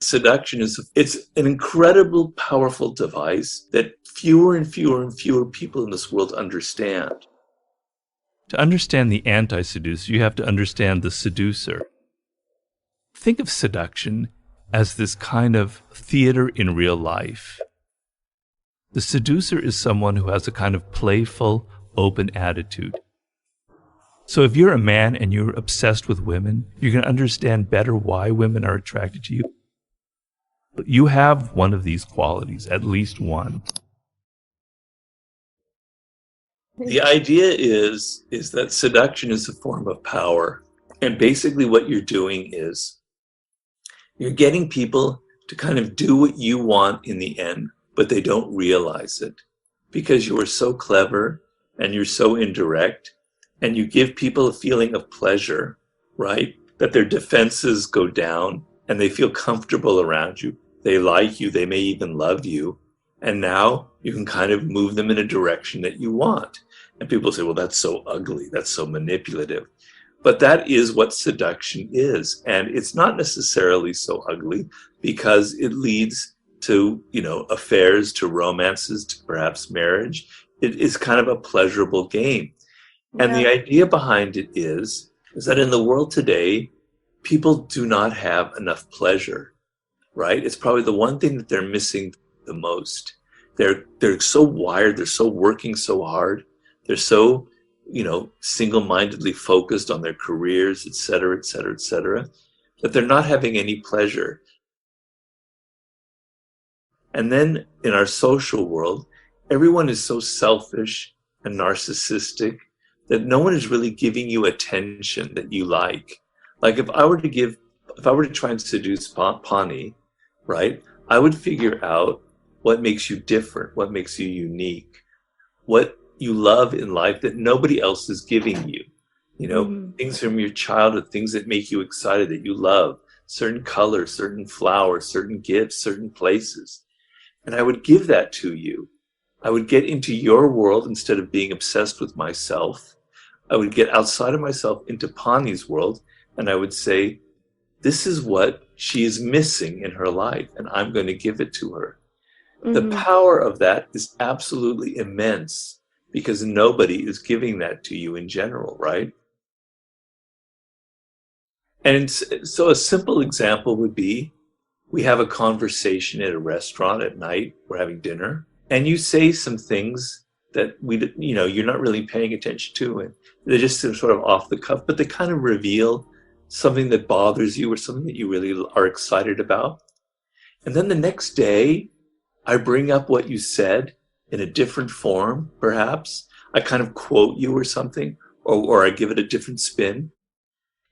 Seduction it's an incredible, powerful device that fewer and fewer and fewer people in this world understand. To understand the anti-seducer, you have to understand the seducer. Think of seduction as this kind of theater in real life. The seducer is someone who has a kind of playful, open attitude. So if you're a man and you're obsessed with women, you're going to understand better why women are attracted to you. But you have one of these qualities, at least one. The idea is that seduction is a form of power. And basically what you're doing is you're getting people to kind of do what you want in the end, but they don't realize it because you are so clever and you're so indirect, and you give people a feeling of pleasure, right? That their defenses go down and they feel comfortable around you. They like you, they may even love you. And now you can kind of move them in a direction that you want. And people say, well, that's so ugly, that's so manipulative. But that is what seduction is. And it's not necessarily so ugly because it leads to, affairs, to romances, to perhaps marriage. It is kind of a pleasurable game. And the idea behind it is that in the world today, people do not have enough pleasure, right? It's probably the one thing that they're missing the most. They're so wired, they're so working so hard, they're so, single-mindedly focused on their careers, et cetera, et cetera, et cetera, that they're not having any pleasure. And then in our social world, everyone is so selfish and narcissistic that no one is really giving you attention that you like. Like if I were to try and seduce Pani, right, I would figure out what makes you different, what makes you unique, what you love in life that nobody else is giving you. Things from your childhood, things that make you excited, that you love, certain colors, certain flowers, certain gifts, certain places. And I would give that to you. I would get into your world instead of being obsessed with myself. I would get outside of myself into Pani's world, and I would say, this is what she is missing in her life, and I'm going to give it to her. The power of that is absolutely immense because nobody is giving that to you in general, right? And so a simple example would be, we have a conversation at a restaurant at night, we're having dinner, and you say some things that you're not really paying attention to, and they're just sort of off the cuff, but they kind of reveal something that bothers you or something that you really are excited about. And then the next day, I bring up what you said in a different form, perhaps. I kind of quote you or something, or I give it a different spin.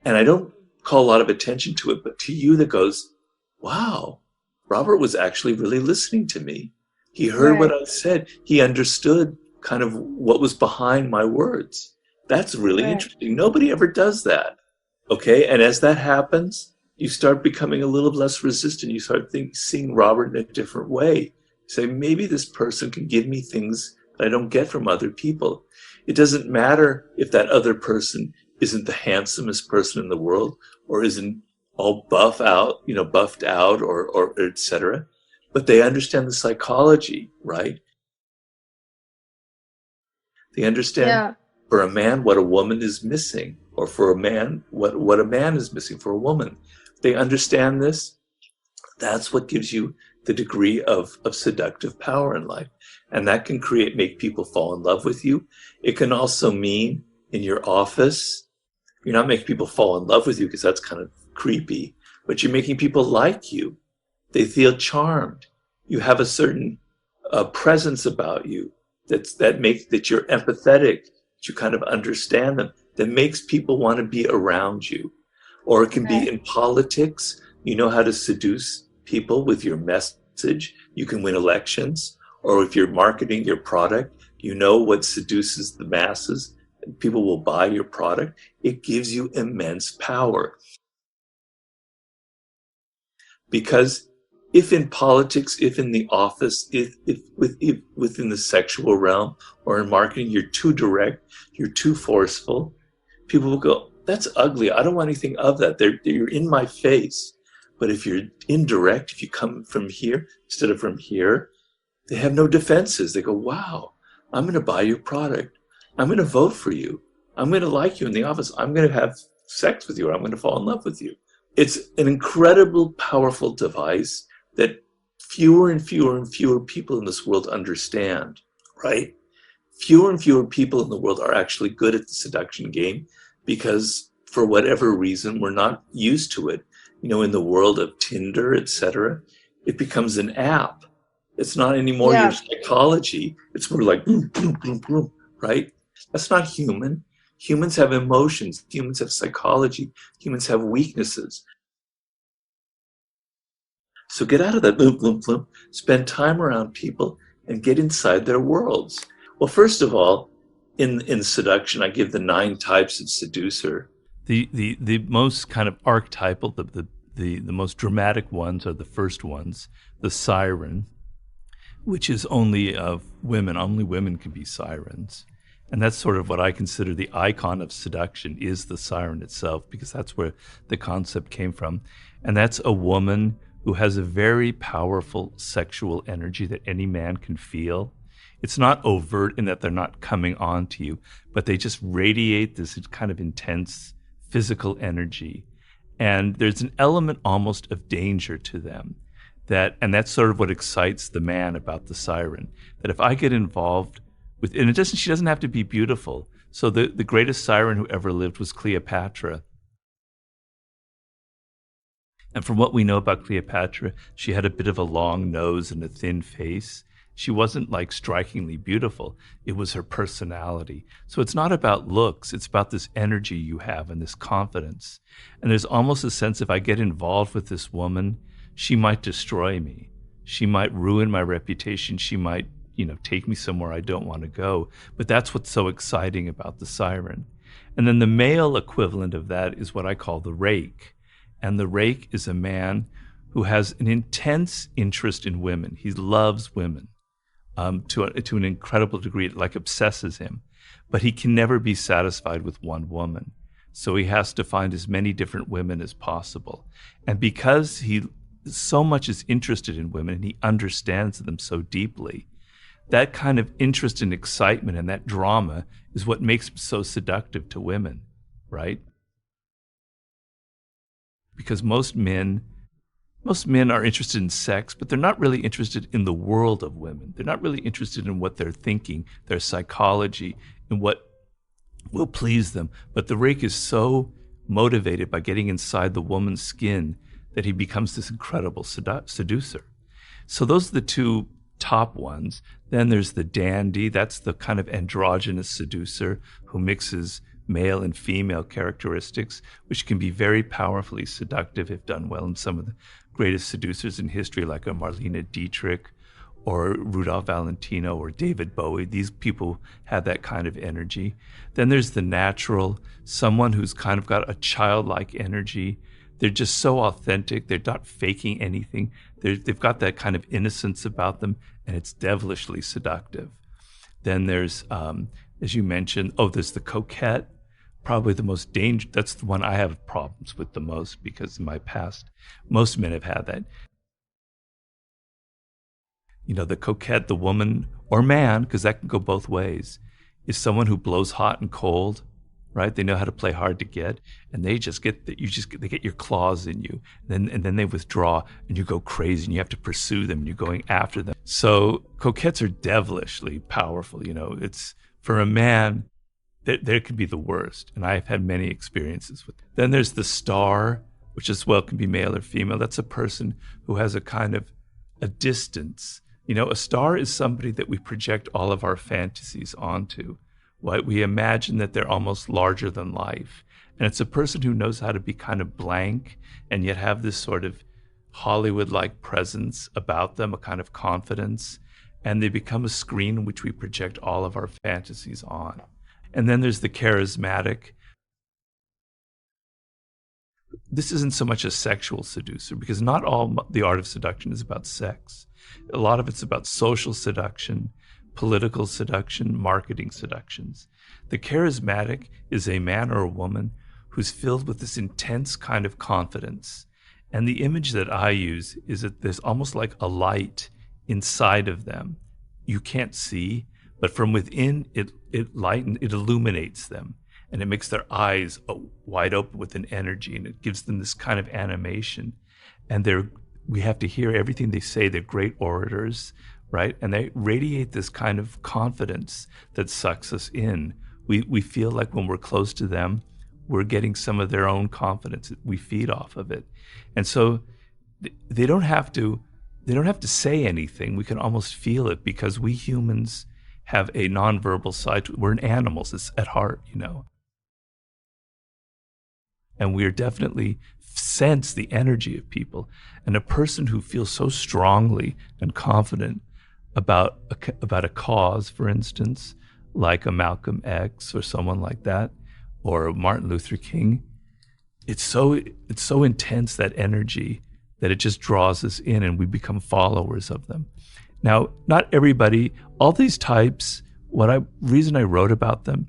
And I don't call a lot of attention to it, but to you that goes, wow, Robert was actually really listening to me. He heard what I said. He understood kind of what was behind my words. That's really interesting. Nobody ever does that. Okay, and as that happens, you start becoming a little less resistant. You start seeing Robert in a different way. You say, maybe this person can give me things that I don't get from other people. It doesn't matter if that other person isn't the handsomest person in the world or isn't all buffed out, or et cetera. But they understand the psychology, right? They understand for a man what a woman is missing, or for a man what a man is missing for a woman. They understand this. That's what gives you the degree of seductive power in life. And that can make people fall in love with you. It can also mean in your office, you're not making people fall in love with you because that's kind of creepy, but you're making people like you. They feel charmed. You have a certain presence about you that you're empathetic, that you kind of understand them, that makes people want to be around you. Or it can be in politics. You know how to seduce people with your message. You can win elections. Or if you're marketing your product, you know what seduces the masses. People will buy your product. It gives you immense power. Because if in politics, if in the office, if within the sexual realm or in marketing, you're too direct, you're too forceful, people will go, that's ugly. I don't want anything of that. You're in my face. But if you're indirect, if you come from here instead of from here, they have no defenses. They go, wow, I'm going to buy your product. I'm going to vote for you. I'm going to like you in the office. I'm going to have sex with you, or I'm going to fall in love with you. It's an incredible, powerful device that fewer and fewer and fewer people in this world understand, right? Fewer and fewer people in the world are actually good at the seduction game because for whatever reason, we're not used to it. You know, in the world of Tinder, etc., it becomes an app. It's not anymore your Yeah. psychology. It's more like boom, boom, boom, boom, right? That's not human. Humans have emotions. Humans have psychology. Humans have weaknesses. So get out of that boom, boom, boom. Spend time around people and get inside their worlds. Well, first of all, in seduction, I give the 9 types of seducer. The most kind of archetypal, the most dramatic ones are the first ones, the siren, which is only of women. Only women can be sirens. And that's sort of what I consider the icon of seduction, is the siren itself, because that's where the concept came from. And that's a woman who has a very powerful sexual energy that any man can feel. It's not overt in that they're not coming on to you, but they just radiate this kind of intense physical energy. And there's an element almost of danger to them. And that's sort of what excites the man about the siren. That if I get involved with, and she doesn't have to be beautiful. So the greatest siren who ever lived was Cleopatra. And from what we know about Cleopatra, she had a bit of a long nose and a thin face. She wasn't like strikingly beautiful. It was her personality. So it's not about looks. It's about this energy you have and this confidence. And there's almost a sense, if I get involved with this woman, she might destroy me. She might ruin my reputation. She might, take me somewhere I don't want to go. But that's what's so exciting about the siren. And then the male equivalent of that is what I call the rake. And the rake is a man who has an intense interest in women. He loves women to an incredible degree. It like obsesses him. But he can never be satisfied with one woman. So he has to find as many different women as possible. And because he so much is interested in women and he understands them so deeply, that kind of interest and excitement and that drama is what makes him so seductive to women, right? Because most men are interested in sex, but they're not really interested in the world of women. They're not really interested in what they're thinking, their psychology, and what will please them. But the rake is so motivated by getting inside the woman's skin that he becomes this incredible seducer. So those are the 2 top ones. Then there's the dandy. That's the kind of androgynous seducer who mixes male and female characteristics, which can be very powerfully seductive if done well. And some of the greatest seducers in history, like a Marlene Dietrich or Rudolph Valentino or David Bowie, these people have that kind of energy. Then there's the natural, someone who's kind of got a childlike energy. They're just so authentic. They're not faking anything. They've got that kind of innocence about them, and it's devilishly seductive. Then there's, as you mentioned, there's the coquette, probably the most dangerous. That's the one I have problems with the most, because in my past, most men have had that. The coquette, the woman or man, because that can go both ways, is someone who blows hot and cold, right? They know how to play hard to get, and they get your claws in you, and then they withdraw, and you go crazy, and you have to pursue them, and you're going after them. So coquettes are devilishly powerful. It's for a man, there can be the worst, and I've had many experiences with them. Then there's the star, which as well can be male or female. That's a person who has a kind of a distance. A star is somebody that we project all of our fantasies onto. We imagine that they're almost larger than life. And it's a person who knows how to be kind of blank and yet have this sort of Hollywood-like presence about them, a kind of confidence. And they become a screen in which we project all of our fantasies on. And then there's the charismatic. This isn't so much a sexual seducer, because not all the art of seduction is about sex. A lot of it's about social seduction, political seduction, marketing seductions. The charismatic is a man or a woman who's filled with this intense kind of confidence, And the image that I use is that there's almost like a light inside of them. You can't see, but from within, it illuminates them, and it makes their eyes wide open with an energy, and it gives them this kind of animation. And we have to hear everything they say. They're great orators, right? And they radiate this kind of confidence that sucks us in. We feel like when we're close to them, we're getting some of their own confidence. We feed off of it. And so they don't have to say anything. We can almost feel it, because we humans have a nonverbal side to it. We're animals. It's at heart, and we are definitely sense the energy of people. And a person who feels so strongly and confident about a cause, for instance, like a Malcolm X or someone like that, or Martin Luther King, it's so intense, that energy, that it just draws us in, and we become followers of them. Now, not everybody, all these types, reason I wrote about them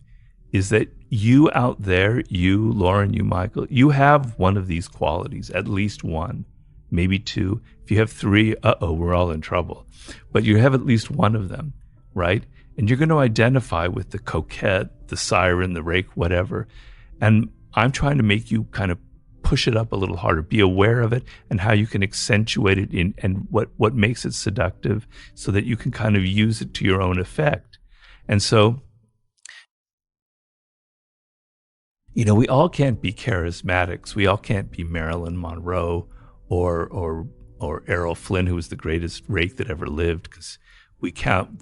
is that you out there, you, Lauren, you, Michael, you have one of these qualities, at least one, maybe two. If you have three, we're all in trouble. But you have at least one of them, right? And you're going to identify with the coquette, the siren, the rake, whatever. And I'm trying to make you kind of push it up a little harder, be aware of it, and how you can accentuate it and what makes it seductive, so that you can kind of use it to your own effect. And so, we all can't be charismatics. We all can't be Marilyn Monroe or Errol Flynn, who was the greatest rake that ever lived, because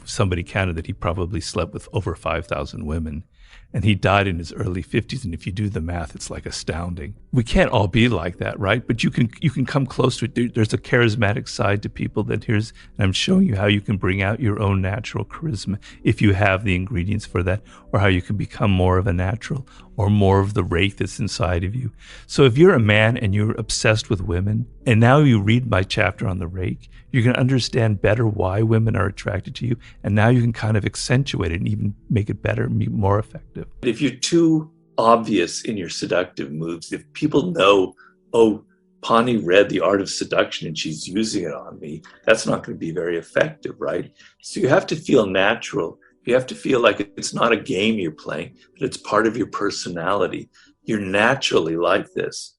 somebody counted that he probably slept with over 5,000 women. And he died in his early 50s. And if you do the math, it's like astounding. We can't all be like that, right? But you can come close to it. There's a charismatic side to people and I'm showing you how you can bring out your own natural charisma if you have the ingredients for that, or how you can become more of a natural, or more of the rake that's inside of you. So if you're a man and you're obsessed with women, and now you read my chapter on the rake, you're going to understand better why women are attracted to you. And now you can kind of accentuate it and even make it better and be more effective. If you're too obvious in your seductive moves, if people know, oh, Pawnee read The Art of Seduction and she's using it on me, that's not going to be very effective, right? So you have to feel natural. You have to feel like it's not a game you're playing, but it's part of your personality. You're naturally like this.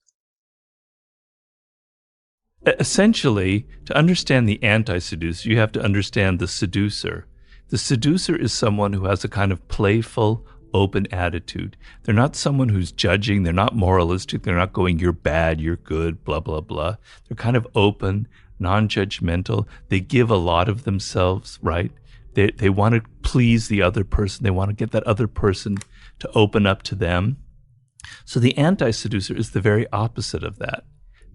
Essentially, to understand the anti-seducer, you have to understand the seducer. The seducer is someone who has a kind of playful, open attitude. They're not someone who's judging. They're not moralistic. They're not going, you're bad, you're good, blah, blah, blah. They're kind of open, non-judgmental. They give a lot of themselves, right? They want to please the other person. They want to get that other person to open up to them. So the anti-seducer is the very opposite of that.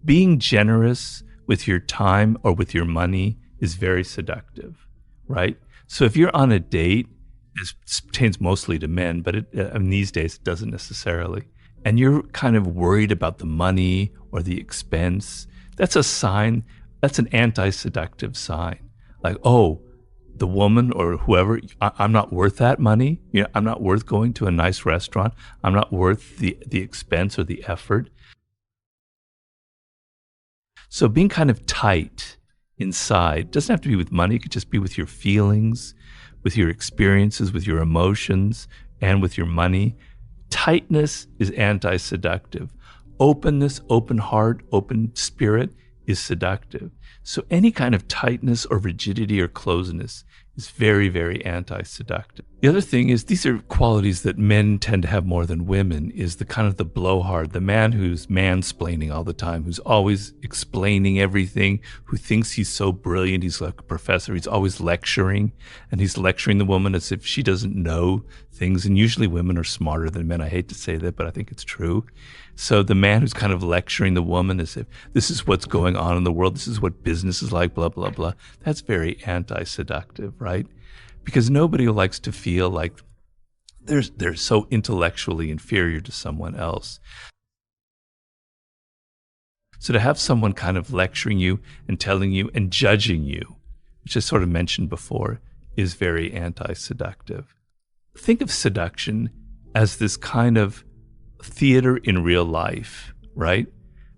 Being generous with your time or with your money is very seductive, right? So if you're on a date, this pertains mostly to men, but these days it doesn't necessarily, and you're kind of worried about the money or the expense, that's a sign, that's an anti-seductive sign. Like, oh, the woman or whoever, I'm not worth that money. I'm not worth going to a nice restaurant. I'm not worth the expense or the effort. So being kind of tight inside doesn't have to be with money. It could just be with your feelings, with your experiences, with your emotions, and with your money. Tightness is anti-seductive. Openness, open heart, open spirit is seductive. So any kind of tightness or rigidity or closeness is very, very anti-seductive. The other thing is, these are qualities that men tend to have more than women, is the kind of the blowhard, the man who's mansplaining all the time, who's always explaining everything, who thinks he's so brilliant, he's like a professor, he's always lecturing, and he's lecturing the woman as if she doesn't know things. And usually women are smarter than men. I hate to say that, but I think it's true. So the man who's kind of lecturing the woman as if this is what's going on in the world, this is what business is like, blah, blah, blah. That's very anti-seductive, right? Because nobody likes to feel like they're so intellectually inferior to someone else. So to have someone kind of lecturing you and telling you and judging you, which I sort of mentioned before, is very anti-seductive. Think of seduction as this kind of theater in real life, right?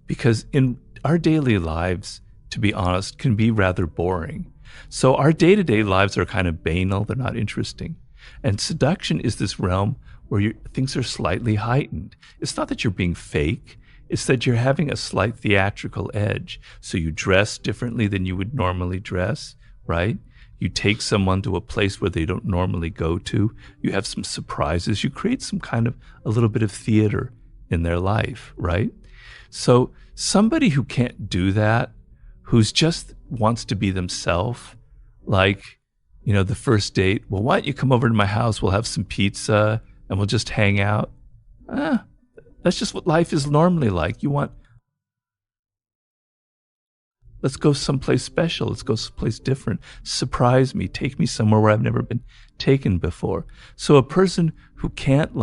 Because in our daily lives, to be honest, can be rather boring. So our day-to-day lives are kind of banal, they're not interesting. And seduction is this realm where things are slightly heightened. It's not that you're being fake, it's that you're having a slight theatrical edge. So you dress differently than you would normally dress, right? You take someone to a place where they don't normally go to. You have some surprises. You create some kind of a little bit of theater in their life, right? So somebody who can't do that, who's just wants to be themselves, like, the first date, well, why don't you come over to my house? We'll have some pizza and we'll just hang out. That's just what life is normally like. Let's go someplace special. Let's go someplace different. Surprise me. Take me somewhere where I've never been taken before. So a person who can't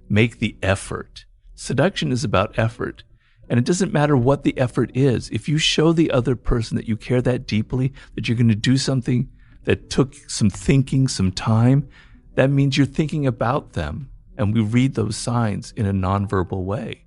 make the effort. Seduction is about effort. And it doesn't matter what the effort is. If you show the other person that you care that deeply, that you're going to do something that took some thinking, some time, that means you're thinking about them. And we read those signs in a nonverbal way.